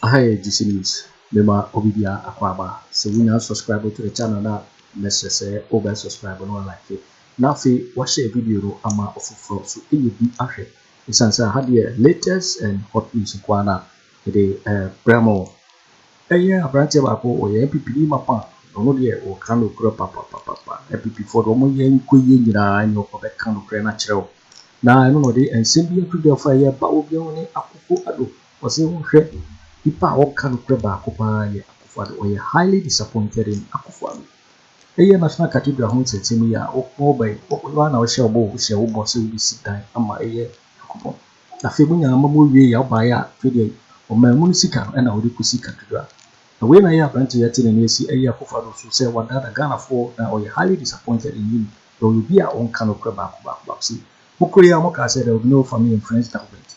Hi, this is Mema Obibia Akwaba. So we now subscribe to the channel now. Let's say over subscribe and like it. Now fi watch a video ama of so it will be ahead. It's answer had the latest and hot news in Kwana the Bramo. Yeah, branch of Apple or NPP Mapa. Only or kind of grow papa. NPP for the moment yen queen and your public kind of natural. Now I know the and simply to the fire Bawumia Akufo Addo was it Ipa all kind of grabber Akufo Addo or highly disappointed in Akufo Addo. A national cathedral home said to me, or by one hour shall bow, shall boss will be sit down, and my ear. A family movie out by a video or my municipal and our Kusi cathedral. The way I have granted yet in a see a year for Father to say what that Ghana for now or highly disappointed in him, though you be our own kind of grabber Babsi. Mukoya Moka said there will be no family and friends government.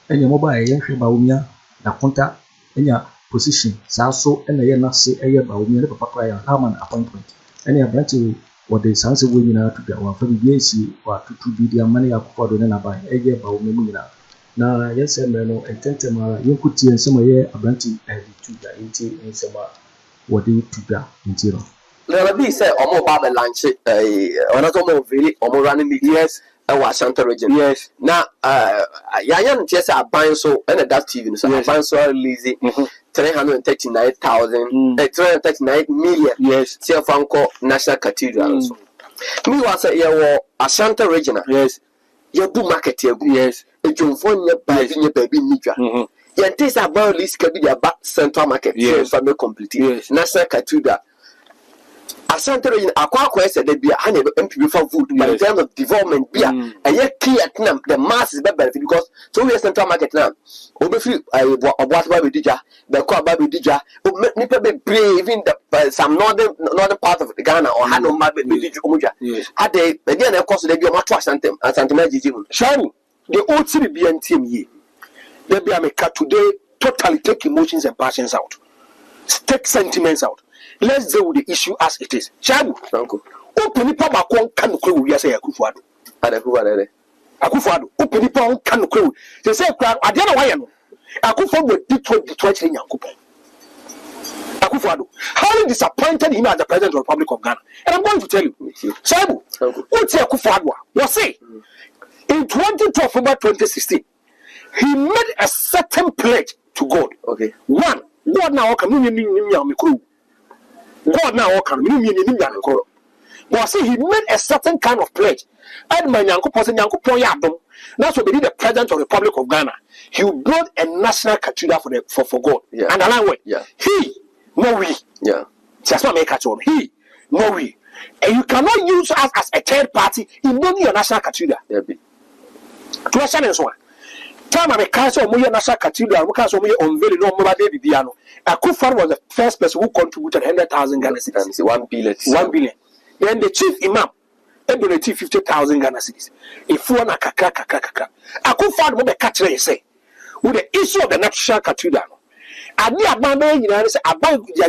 And your mobile Bawumia Napo in your position, Sasso and the Yana say a year Bawumia Papa Haman appointment. Any branch what the Sansa women to get one for the BAC or to be their money up for the Naba, a year Bawumia. Now, yes, and no, and Tentama, you could see in some year a branch to the inti in some what they to be in zero. There will be say or more Baba lunch, or not almost really or running yes. Ashanti region. Yes. Now, Yayan just a buying so and that TV. So, buying so lazy 339,000, 339 million. Yes. Sell Franco National Cathedral. Me was a year Ashanti region. Yes. You do market here. Yes. A John phone your baby Nika. You taste about this could be about central market. Yes. For me complete. Yes. National Cathedral. Ashanti region, Kwaku said there be a NPP for food, but in terms of development, beer, and yet key at the mass is better because so we are central market now. Obviously, I was Baby Dija, the Kwa Baby Dija, Nipper be brave in the some northern part of Ghana or Hano Baby Dija. Had they again, of course, they be a much Ashanti and Santimaji. Shiny, the old city BN team ye. They be a make today totally take emotions and passions out, take sentiments out. Let's deal with the issue as it is. Shabu, uncle. Open the pub can crew, yes, Akufo Addo. Akufo Addo. Open the pub can crew. They say, I don't know why I know. Akufo would be 20 in Yakupo. Akufo Addo. Highly disappointed him as the President of the Republic of Ghana. And I'm going to tell you, Shabu, what's Akufo Addo? What say? In 2012, 2016, he made a certain pledge to God. Okay. One, God now can crew. God now can but see he made a certain kind of pledge. And my Yanko that's what be the President of the Republic of Ghana. He will build a national cathedral for God. Yeah. And along with he, no we. Yeah. That's what make it he, no we. And you cannot use us as a third party in your national cathedral. Yeah. Question is one. Time I cancel Moya National Cathedral, we cancel Moya unveiling no more baby piano. Akufo was the first person who contributed 100,000 Ghana cedis. 1 billion. 1 billion. Then the chief imam donated 50,000 Ghana cedis. If you want kaka. Akufo will be catching say with the issue of the National Cathedral. And they are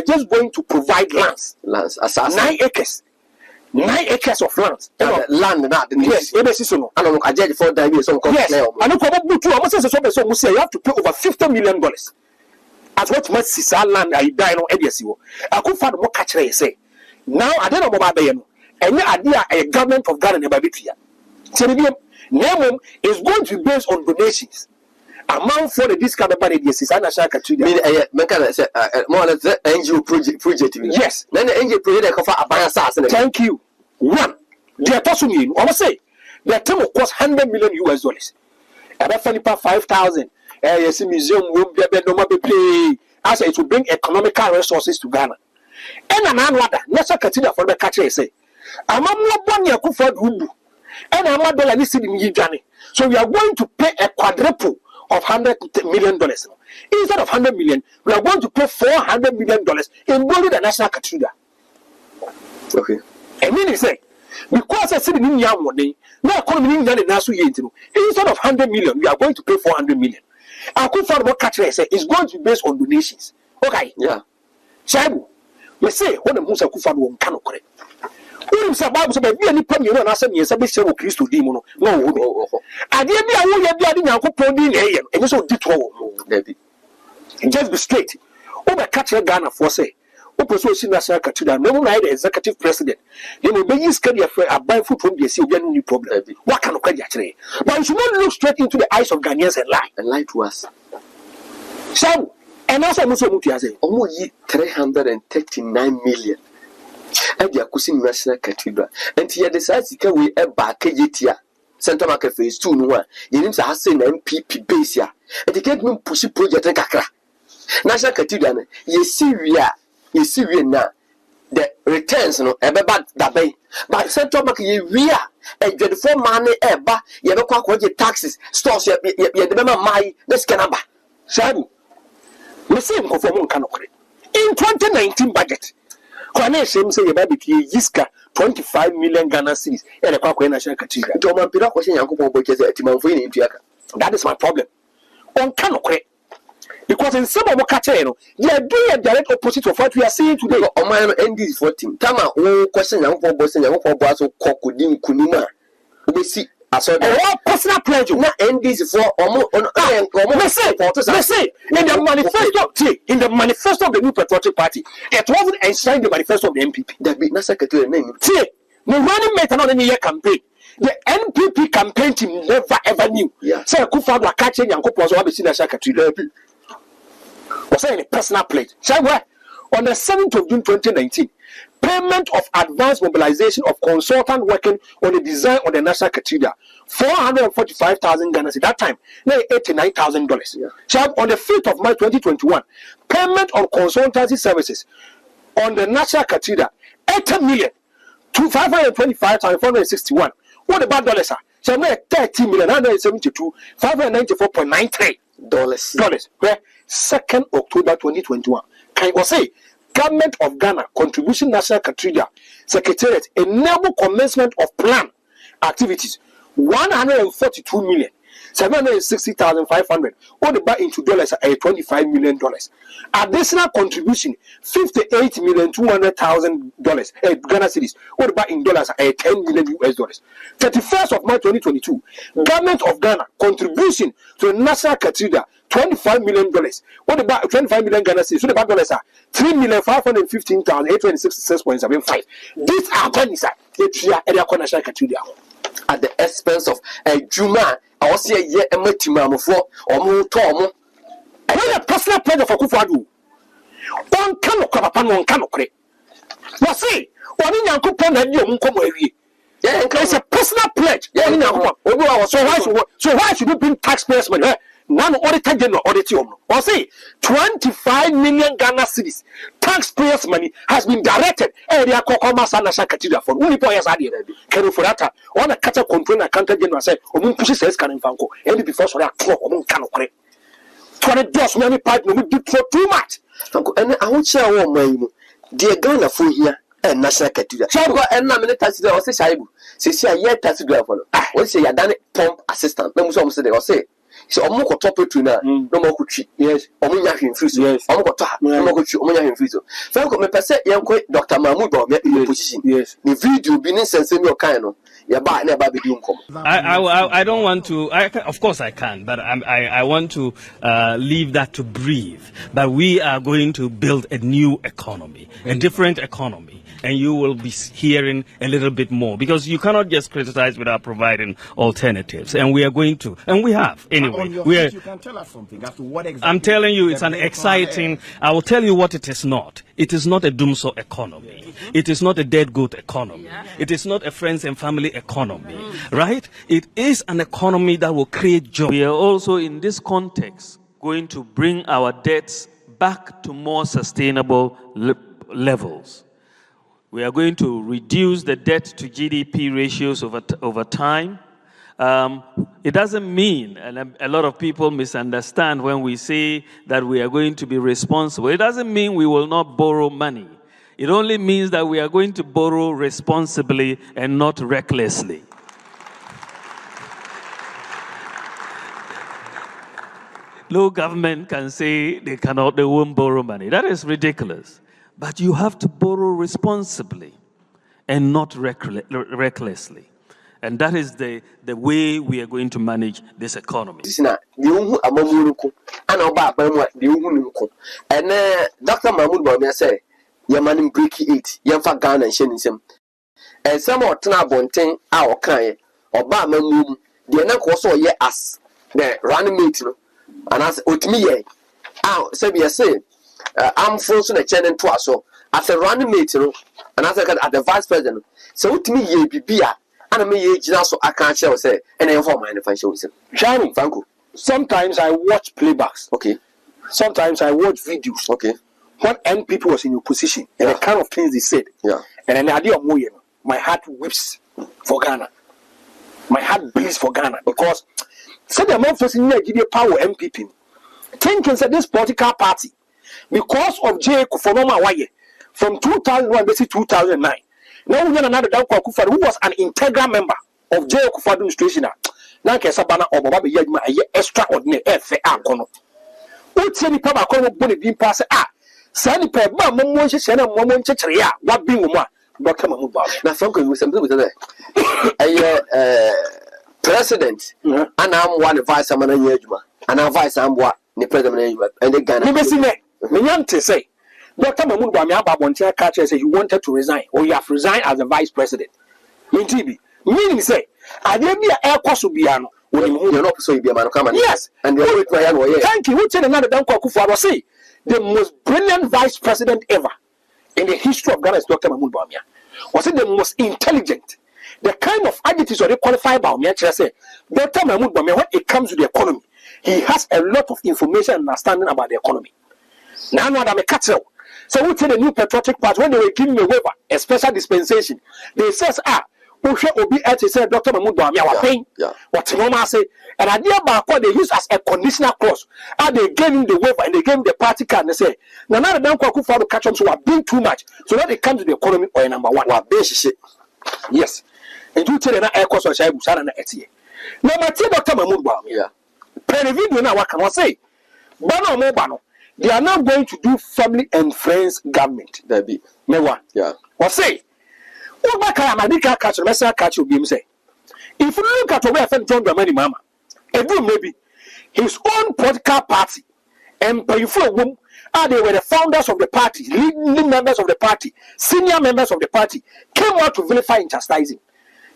just going to provide lands. Lands. 9 acres. 9 acres of land. Land that yes, I don't know. I judge for that. Yes, I know. You have to pay over $50 million. As what much is our land I die on ADSU. I could find more catch say. Now I don't know about them. Any idea a government of Ghana never be here. Name is going to be based on donations. Amount for the discount by the National Cathedral. More or less the NGO project. Yes. Then the NGO project cover a bias. Thank you. One, the person you almost say the term will cost $100 million. About 5,000. Yes, museum room no play. As it will bring economical resources to Ghana. And another National Cathedral for the catcher say. I'm not one year for Ubu. And I'm not going to listen in Yijani. So we are going to pay a quadruple of $100 million. Instead of $100 million, we are going to pay $400 million in building the National Cathedral. Okay. And then he said, because I said in young money, now economy in Ghana instead of $100 million, we are going to pay $400 million. I could find what catcher say it's going to be based on donations. Okay. Yeah. Shabu, we say when the Musa Kufa won cannot correct. Who say Bible say be any problem you know say me say be say Christ di mu no. Ade bi a wo ya bi ade Nyankopon di na eyen. Enye so di to wo. David. Just be straight. Over catch a Ghana for say. Opposition National Cathedral, no one the executive president. You know, be scared of a buy food from the sea, new problem. What kind of credit? But you should not look straight into the eyes of Ghanaians and lie to us. So, and also Musomuti say, almost 339 million. And the Akusin National Cathedral. And he decides to go with a Boakye Central Market Phase 2. No, you need to have seen NPP base here. And the get me push project and Kakra. National Cathedral, you see, now the returns no ebe bad that bay but central bank we are a 24 money eba you be kwa taxes stores you the be my this can ba sabu we see him conform kan okre in 2019 budget kwane shem say you be yiska 25 million Ghana cedis e le kwa national cathedral to man pira ko se yankopon bo keze atimanfo ni ntuaka. That is my problem on kan okre. Because in some of the catching, they are doing a direct opposite of what we are seeing today. Oh my NDs for team. Tama, question young for boss and young for boss or Kokudin Kunima. We see as a personal pleasure. Not NDs for almost let's say in the manifesto of the new patriotic party, it wasn't enshrined the manifesto of the NPP. That be not secretary name. See, no running mate on any year campaign. The NPP campaign team never ever knew. Yeah. So Akufo Addo catching young couple was always in the secretary. Was saying a personal pledge. So where on the 7th of June 2019, payment of advanced mobilization of consultant working on the design of the National Cathedral, 445,000 Ghana cedis. That time, $89,000. Yeah. So on the 5th of March 2021, payment on consultancy services on the National Cathedral, 80 million to 525,461. What about dollars? So we 30,972, $594.93. Where 2nd October 2021. Can you say Government of Ghana Contribution National Cathedral Secretariat enable commencement of plan activities 142,760,500 all the back into dollars at $25 million. Additional contribution $58,200,000 Ghana cedis all the back in dollars at $10 million. 31st of March 2022, Government of Ghana contribution to the National Cathedral $25 million. What about 25 million Ghana cedis? So the back dollars are 3,515,826.75. These are pennies at the National Cathedral. At the expense of a Juma, I was here a Matimam for or Tom. I want a personal pleasure for Akufo Addo. One cannot come upon one cannot create. Well, see, one in Yankopon and you come away. Yeah, it's a personal pledge. Yeah, so why should you bring taxpayers' money? None audited general audit or say 25 million Ghana cedis taxpayers' money has been directed area Kokomasa National Cathedral for only boys idea. Ken Ofori Atta on a catcher control accountant general say Omun pushes says can Fanko and before so that clock Omun cannot create 20 dollars many part no do too much. And I won't share one way dear Ghana for here and National Cathedral. So I got a minute taxi or say Shaibu. Say yet taxi driver. What say you done it pump assistant. No some say or say so omo ko top to na no mo ko twi yes omo nya hwemfiri so omo ko ta no mo ko twi omo nya hwemfiri so fa ko me pese yen ko Dr. Mahmoud Bawumia in position yes the video bi ni sense mi o kan no ya ba na ba be di nkom. I don't want to of course I can but I want to leave that to breathe, but we are going to build a new economy, a different economy. And you will be hearing a little bit more because you cannot just criticize without providing alternatives. And we are going to, and we have anyway. You can tell us something as to what exactly. I'm telling you, it's an exciting. I will tell you what it is not. It is not a doomsday economy. It is not a dead goat economy. It is not a friends and family economy, right? It is an economy that will create jobs. We are also in this context going to bring our debts back to more sustainable levels. We are going to reduce the debt to GDP ratios over time. It doesn't mean, and a lot of people misunderstand when we say that we are going to be responsible. It doesn't mean we will not borrow money. It only means that we are going to borrow responsibly and not recklessly. No government can say they won't borrow money. That is ridiculous. But you have to borrow responsibly and not recklessly. And that is the way we are going to manage this economy. And Dr. Mahmoud Bawumia say, "Your man break it. Your fa Ghana and Shenin him." And some of Tana Bonten our kind or Bamamu, the neck also ye as the running mate, and as Utmi. Say, I'm forcing a channel to us so as a running mate, and as I got at the vice president. So to me, ye be beer, and I may so I can't share say, and I inform my financial. Shining, Franco. Sometimes I watch playbacks. Okay. Sometimes I watch videos. Okay. When NPP was in your position, and the kind of things they said. Yeah. And an idea of Moyen, my heart whips for Ghana. My heart bleeds for Ghana because said the man facing here give you power MPP. Thinking that this political party, because of J. Kufonoma Waye, from 2001 to 2009. Now we have another Kwaku Akufo Addo who was an integral member of J. Akufo administration. Now Kesabana or Baba Yajma a extraordinary Akono. Uti ni papa Akono boni bin pass Sani pe ba momo shena momo nchechere ya wa bin wo ma Dr. Mahmoud Bawumia. Na Franco you something with that. President and I'm one vice amana yejuma. And I'm vice am what the president and the Ghana. Me say Dr. Mahmoud Bawumia Babontia catcher say he wanted to resign or you have resigned as the vice president. Meaning say I didn't be air Kosubiano when you're not so you be a man come. Yes, and thank you. Who said another Kwaku Akufo Addo say the most brilliant vice president ever in the history of Ghana is Dr. Mahmoud Bawumia. Was it the most intelligent? The kind of adjectives already qualified Bawumia say Dr. Mahmoud Bawumia when it comes to the economy, he has a lot of information and understanding about the economy. Now I'm a cathedral. So we tell the new patriotic party when they were giving a waiver, a special dispensation, they says Obi say Dr. Mahmoud Bawumia was paying what Mama say, and idea about what they use as a conditional clause. And they gave him the waiver and they gave him the party card and they say, now the Kwaku Akufo Addo catch them so are being too much. So that they come to the economy or number one. Yes. And you tell the air course or Shai Busana and Etie. Now my Dr. Mahmoud Bawumia. Penny video now what can I say? Bano Mobano. They are not going to do family and friends government. That be. Mewa. Yeah. What say? If you look at where John Dramani Mahama, maybe his own political party and before whom they were the founders of the party, leading members of the party, senior members of the party, came out to vilify and chastise him.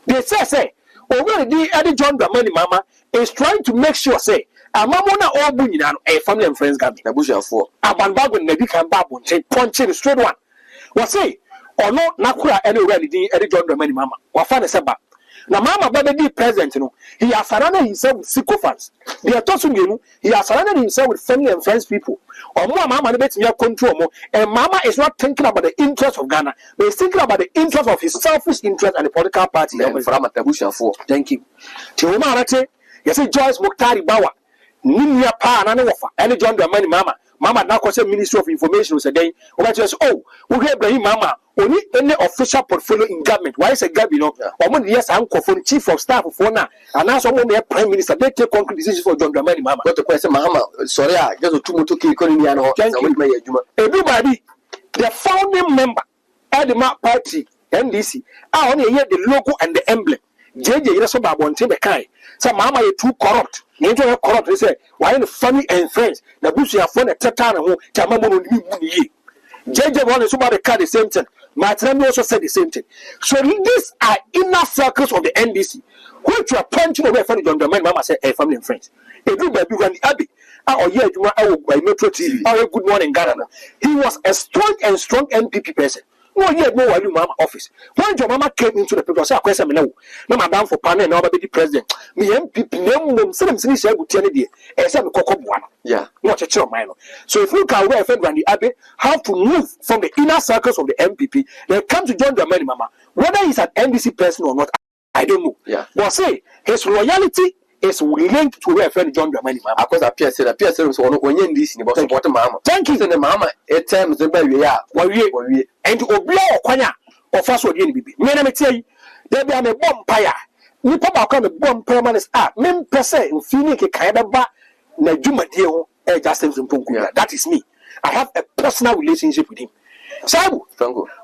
They say, already John Dramani Mahama is trying to make sure, say, Amamona all bunyan a family and friends government. Abusha for Abanbago Nedika Babu, punching straight one. What say? Or no, Nakura anywhere Eddie John Dramani Mahama. Wafana Seba. Now, Mama Baby present, he has surrounded himself with sycophants. They are talking, he has surrounded himself with family and friends people. Or more Mama makes me control more. And Mama is not thinking about the interest of Ghana, but he's thinking about the interest of his selfish interest and the political party. Thank you. Tiwuma you see Joyce Muktari Bawa. Nimia pa na wofa any John Dramani Mama now say Ministry of Information was a day we have Ibrahim Mama only any official portfolio in government. Why is a government yes uncle for chief of staff for now and now someone prime minister they take concrete decisions for John Dramani Mama. Not to question Mahama sorry just to mutu economy and everybody the founding member of the party NDC only hear the logo and the emblem JJ Yeso Babonte Bekai. So Mama is too corrupt. You don't corrupt. They say, why the family and friends? The bush are phone at Tatana who Jamamo Ni. JJ one is about the car the same thing. My friend also said the same thing. So these are inner circles of the NDC, which you are punching away from the man. Mama said, hey, family and friends. If you baby run the Abbey, yeah, you are by Net2 TV. Oh, good morning, Ghana. He was a strong NPP person. No, yet no Mama office. When your mama came into the people, I question me no madam for panel, no baby president. Me MPP name some things I would tell you, and some cocoa one. Yeah, not a child minor. So if you can wear friend Randy Abbey, how to move from the inner circles of the MPP, then come to join the money, Mama. Whether he's an NDC person or not, I don't know. Yeah, but say his loyalty is linked to where friend John Dramani Mahama. Of course, appear was on this in the Mama. Thank you, the Mama. At times, the baby, and to obey Kwanya or first or Bibi. Men, I tell you, there be a bomb fire. You pop out a bomb permanent art. Men per se, in Phoenix, a Kaidaba, Najuma Dio, Justin from Punkuya. That is me. I have a personal relationship with him. So,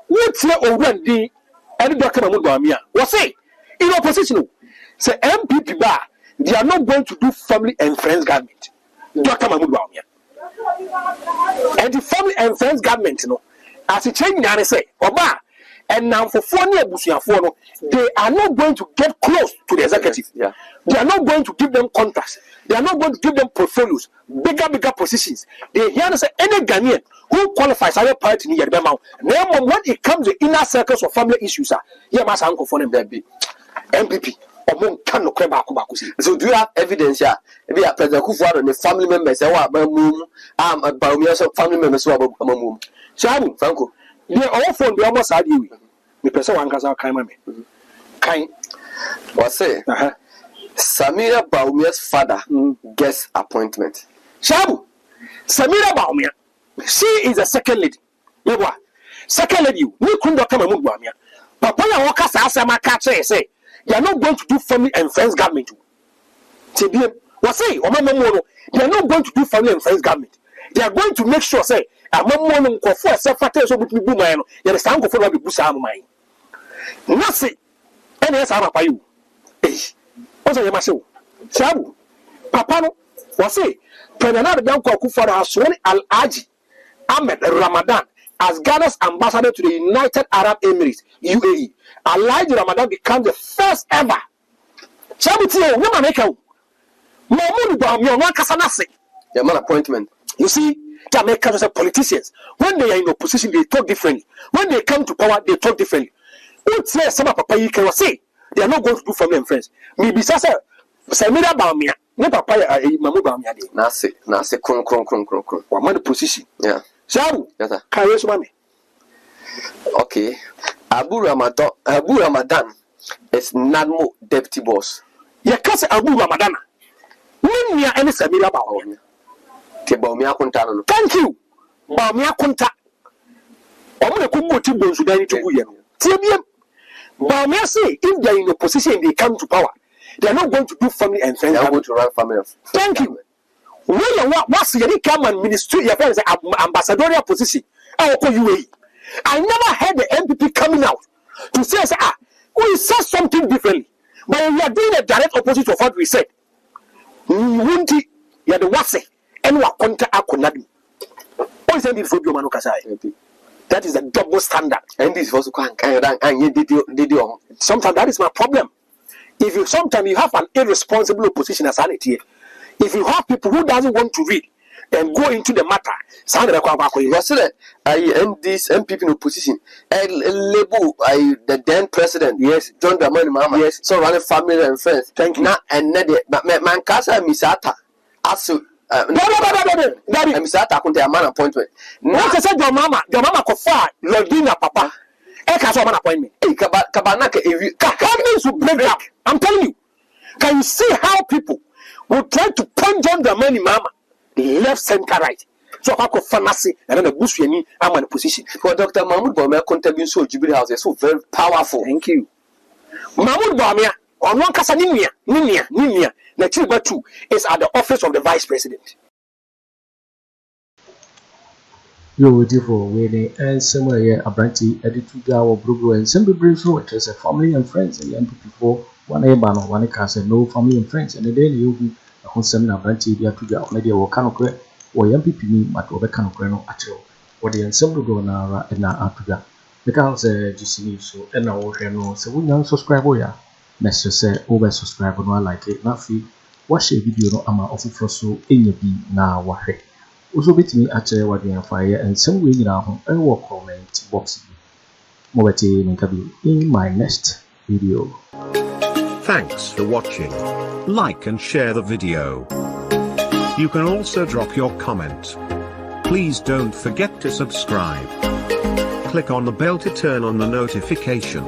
what's your already? And Dr. Mahmoud Bawumia was say in opposition. Say MPP bar, they are not going to do family and friends government. Dr. Mahmoud Bawumia. And the family and friends government, as it change, I say, Oba, and now for 4 years, they are not going to get close to the executive. Yeah. They are not going to give them contacts. They are not going to give them portfolios, bigger positions. They hear say any Ghanaian who qualifies as a party in Yadbema. Now, when it comes to inner circles of family issues, you must uncle for them baby. MPP. So do you have evidence here? Maybe a President Akufo Addo and the family members who are Bawumia family members who are Bawumia. Shabu, Franco. They all phone be almost had you. The person one casa kind kind. What say? Samira Bawumia's father gets appointment. Shabu, Samira Bawumia. She is a second lady. Yebwa. Second lady, we couldn't come and move Bawumia. Papa ya waka sa asama catch say. They are not going to do family and friends government. What say? They are not going to do family and friends government. They are going to make sure say a mom for a separate so with Bumano. There is some for the Busa mine. Nothing. And yes, I'm a you. What's a maso? Sabu. Papa, what say? President Akufo Addo has sworn Alhaji Ahmed Ramadan as Ghana's ambassador to the United Arab Emirates, UAE. Alhaji Ramadan becomes the first ever. The man appointment. You see, Jamaicans are politicians. When they are in opposition, they talk differently. When they come to power, they talk differently. Who say some papa you can say they are not going to do family and friends? Maybe Sasa Samira Bawumia, no papa Mamu Bawumia. Nase kron. One man position. Yeah. So, yes, sir. Can you money? Okay. Abu Ramadan is NADMO deputy boss. You can't say Abu Ramadan. When you are any Samira Bawumia. Bawumia Kunta. Thank you. Bawumia Kunta. I'm going to go to Sudan to Guyan. Bawumia say if they are in a position they come to power, they are not going to do family and friends. They are going to run family. Thank you. When you what's the come and ministry your friends ambassadorial position? UAE. I never heard the MPP coming out to say we said something differently, but we are doing a direct opposite of what we said. You are the wase and we are counter akonadu. What is it for you, Manukasai? That is a double standard. And this was sometimes that is my problem. If you sometimes you have an irresponsible opposition as an here. If you have people who doesn't want to read and go into the matter, and this MPP in opposition, label the then president, yes, John Dramani Mahama, yes, so running family and friends. Thank you. And man casa misata asu misata kunte man appointment. What I said your mama kofa Lordina Papa. Man appointment. Kabanaka if you break up. I'm telling you. Can you see how people will try to punch on the money, mama, left, center, right. So I could fancy and then the bush you I'm in a position. For Dr. Mahmoud Bawumia contribution to Jubilee House is so very powerful. Thank you. Mahmoud Bawumia, on one casa Ninia, the 2 is at the office of the vice president. You will do for winning and somewhere a brandy edited our Brugo and Simple Brings so it is a family and friends and MPP for one Ebano, one castle, no family and friends, and the day you will a consumer brandy to the media or canocre or MPP me, but over canocreno at all. What the ensemble go now and now after that. The girls GC so and now no so we now subscribe ya. Let's just say over subscribe on like it, not fee. Watch a video no ama of so in your be now wahe. Also bit me at what the fire and some way now and walk comment box. Mobati Minkabi in my next video. Thanks for watching. Like and share the video. You can also drop your comment. Please don't forget to subscribe. Click on the bell to turn on the notification.